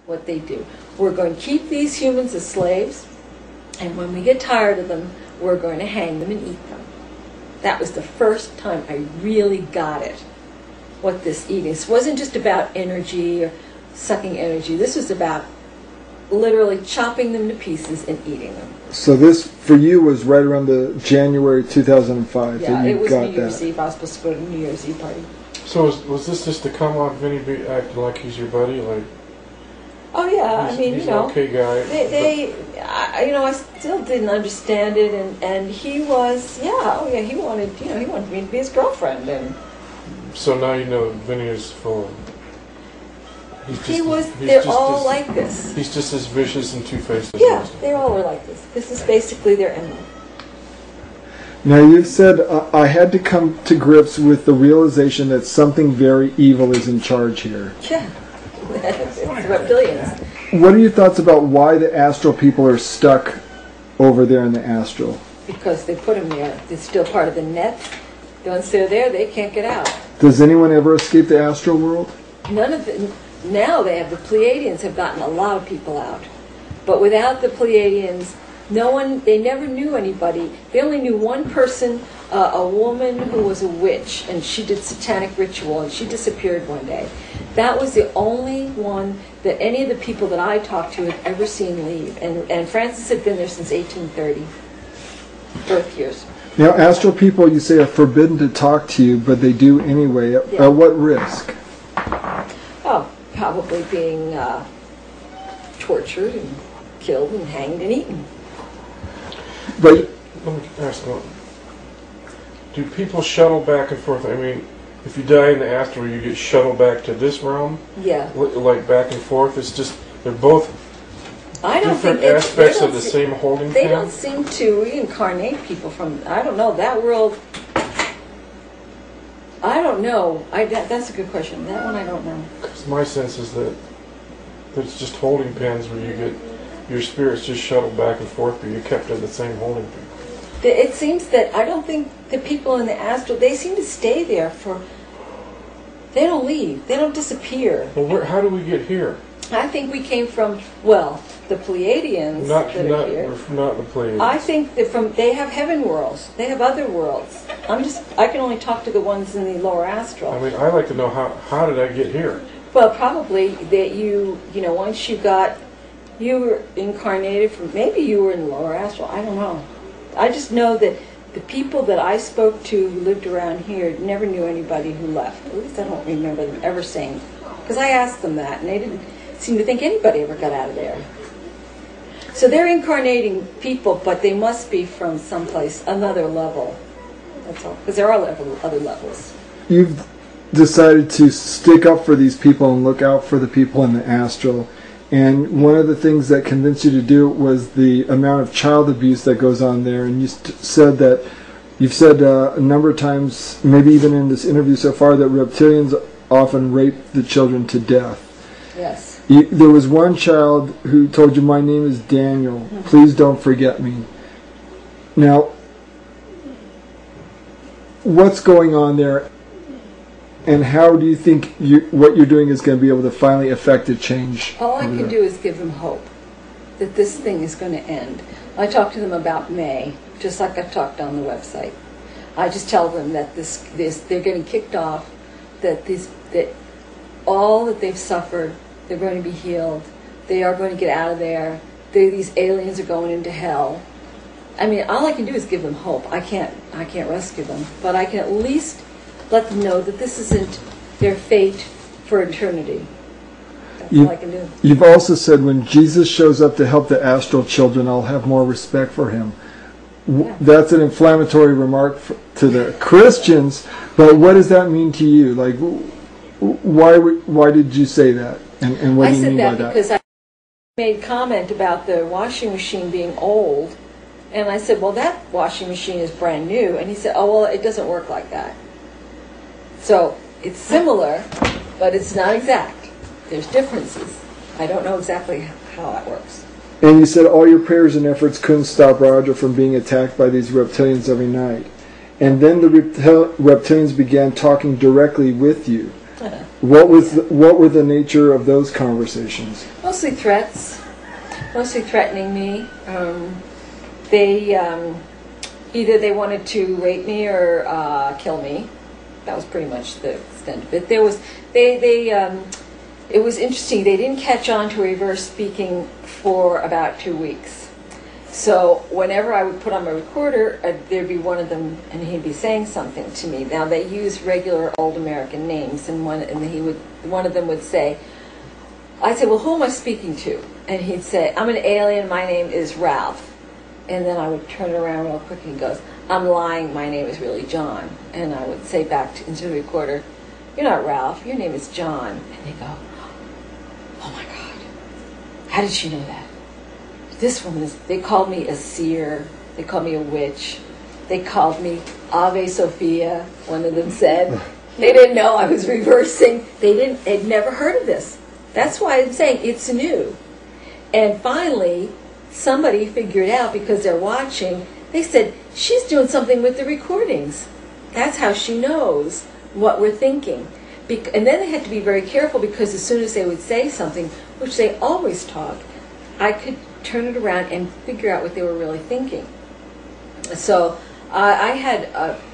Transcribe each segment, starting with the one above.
what they do. We're going to keep these humans as slaves, and when we get tired of them, we're going to hang them and eat them. That was the first time I really got it, what this eating. This wasn't just about energy or sucking energy. This was about literally chopping them to pieces and eating them. So this, for you, was right around the January 2005 yeah, that you it was got New Year's that. Eve. I was supposed to go to New Year's Eve party. So was this just to come off Vinny acting like he's your buddy? Like, oh yeah, I mean, he's you know, an okay guy. I still didn't understand it, and he was, he wanted, he wanted me to be his girlfriend, and so now you know Vinny is full. They're all like this. He's just as vicious and two-faced as yeah, they all are like this. This is basically their MO. Now you've said, I had to come to grips with the realization that something very evil is in charge here. Yeah, it's reptilians. What are your thoughts about why the astral people are stuck over there in the astral? Because they put them there. They're still part of the net. Once they're there, they can't get out. Does anyone ever escape the astral world? None of them. Now they have the Pleiadians have gotten a lot of people out. But without the Pleiadians, they never knew anybody. They only knew one person, a woman who was a witch, and she did satanic ritual, and she disappeared one day. That was the only one that any of the people that I talked to had ever seen leave. And Francis had been there since 1830, birth years. Now, astral people, you say, are forbidden to talk to you, but they do anyway. Yeah. At what risk? Oh, probably being tortured and killed and hanged and eaten. But let me ask one. Do people shuttle back and forth? I mean, if you die in the astral, you get shuttled back to this realm? Yeah. Like back and forth? It's just, they're both different aspects of the same holding They pen? don't seem to reincarnate people from, I don't know, that world. I don't know. That's a good question. That one I don't know. Because my sense is that it's just holding pens where you get your spirits just shuttled back and forth, but you're kept in the same holding pen. It seems that I don't think the people in the astral, they seem to stay there they don't leave. They don't disappear. Well, how do we get here? I think we came from, the Pleiadians Not that are here. Not the Pleiadians. I think that they have heaven worlds. They have other worlds. I can only talk to the ones in the lower astral. I mean, I like to know how did I get here? Well, probably that once you were incarnated from, maybe you were in the lower astral. I don't know. I just know that the people that I spoke to who lived around here never knew anybody who left. At least I don't remember them ever saying, because I asked them that, and they didn't seem to think anybody ever got out of there. So they're incarnating people, but they must be from someplace, another level. That's all. Because there are other levels. you've decided to stick up for these people and look out for the people in the astral. And one of the things that convinced you to do it was the amount of child abuse that goes on there. And you've said a number of times, maybe even in this interview so far, that reptilians often rape the children to death. Yes. There was one child who told you, "My name is Daniel. Please don't forget me." Now, what's going on there, and how do you think what you're doing is going to be able to finally affect a change? All I can do is give them hope that this thing is going to end. I talk to them about May, just like I talked on the website. I just tell them that they're getting kicked off, that all that they've suffered, they're going to be healed. They are going to get out of there. These aliens are going into hell. I mean, all I can do is give them hope. I can't rescue them, but I can at least let them know that this isn't their fate for eternity. That's all I can do. You've also said, when Jesus shows up to help the astral children, I'll have more respect for him. Yeah. That's an inflammatory remark to the Christians, but what does that mean to you? Like, why did you say that? And what do you mean by that? I said that because I made comment about the washing machine being old, and I said, well, that washing machine is brand new, and he said, oh, well, it doesn't work like that. So it's similar, but it's not exact. There's differences. I don't know exactly how that works. And you said all your prayers and efforts couldn't stop Roger from being attacked by these reptilians every night. And then the reptilians began talking directly with you. What were the nature of those conversations? Mostly threats, mostly threatening me. They either they wanted to rape me or kill me. That was pretty much the extent of it. It was interesting. They didn't catch on to reverse speaking for about 2 weeks. So whenever I would put on my recorder, there'd be one of them, and he'd be saying something to me. Now they use regular old American names, and one of them would say, I'd say, well, who am I speaking to? And he'd say, I'm an alien. My name is Ralph. And then I would turn around real quick, and he goes, I'm lying. My name is really John. And I would say back into the recorder, you're not Ralph. Your name is John. And they go, oh my God, how did she know that? This woman they called me a seer. They called me a witch. They called me Ave Sophia, one of them said. They didn't know I was reversing. They'd never heard of this. That's why I'm saying it's new. And finally, somebody figured out, because they're watching, they said, she's doing something with the recordings. That's how she knows what we're thinking. And then they had to be very careful, because as soon as they would say something, which they always talk, I could turn it around and figure out what they were really thinking. So I had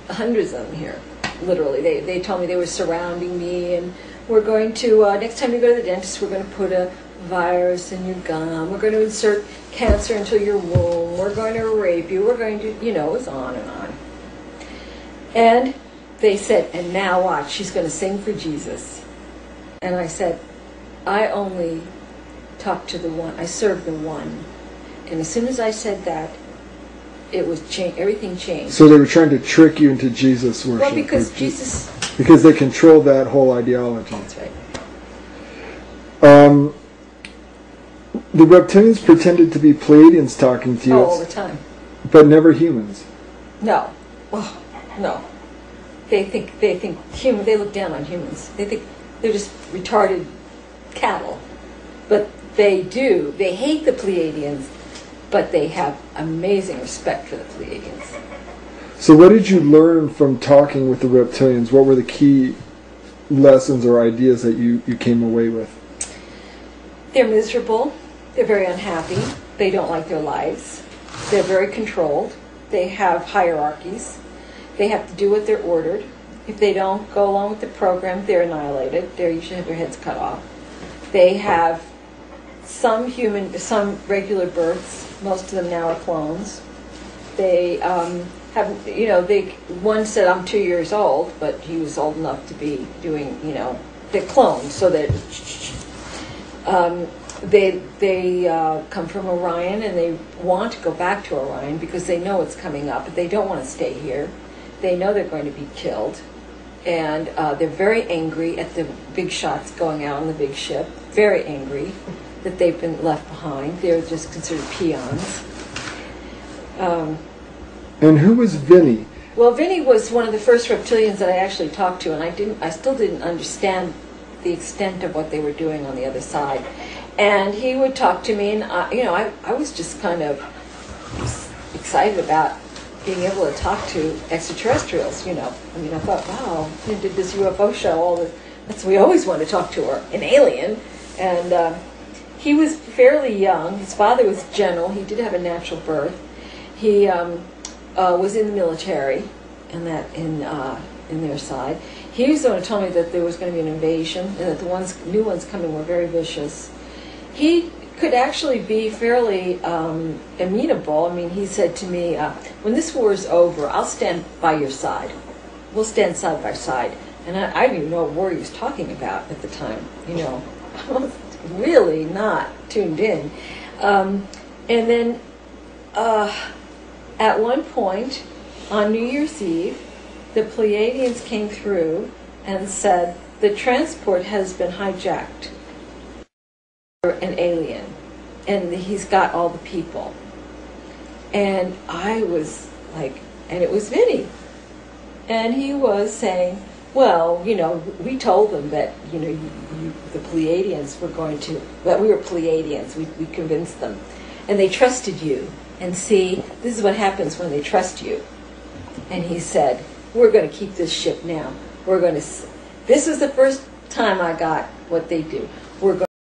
hundreds of them here, literally. They told me they were surrounding me, and we're going to, next time you go to the dentist, we're going to put a virus in your gum, we're going to insert cancer into your womb, we're going to rape you, we're going to, it was on and on. And they said, and now watch, she's going to sing for Jesus. And I said, I only talk to the one, I serve the one. And as soon as I said that, it was everything changed. So they were trying to trick you into Jesus worship. Well, because Jesus... Because they controlled that whole ideology. That's right. The reptilians pretended to be Pleiadians talking to you. Oh, all the time. But never humans. No. Oh, no. They think human. They look down on humans. They think they're just retarded cattle. But they do. They hate the Pleiadians, but they have amazing respect for the Pleiadians. So what did you learn from talking with the reptilians? What were the key lessons or ideas that you came away with? They're miserable. They're very unhappy. They don't like their lives. They're very controlled. They have hierarchies. They have to do what they're ordered. If they don't go along with the program, they're annihilated. They usually have their heads cut off. They have some regular births. Most of them now are clones. They one said, I'm 2 years old, but he was old enough to be doing, they're clones, so that they come from Orion, and they want to go back to Orion because they know it's coming up, but they don't want to stay here. They know they're going to be killed, and they're very angry at the big shots going out on the big ship, very angry that they've been left behind. They're just considered peons. And who was Vinny? Well, Vinny was one of the first reptilians that I actually talked to, and I still didn't understand the extent of what they were doing on the other side. And he would talk to me, and I was just kind of excited about being able to talk to extraterrestrials. I thought, wow, he did this UFO show. We always want to talk to an alien. And he was fairly young. His father was general. He did have a natural birth. He was in the military, and that in their side. He was the one who told me that there was going to be an invasion, and that the new ones coming were very vicious. He could actually be fairly amenable. I mean, he said to me, when this war is over, I'll stand by your side. We'll stand side by side. And I didn't even know what war he was talking about at the time. I was really not tuned in. And then at one point, on New Year's Eve, the Pleiadians came through and said, the transport has been hijacked. An alien. And he's got all the people. And I was like, and it was Vinny. And he was saying, well, we told them that, the Pleiadians were that we were Pleiadians. We convinced them. And they trusted you. And see, this is what happens when they trust you. And he said, we're going to keep this ship now. This was the first time I got what they do. We're going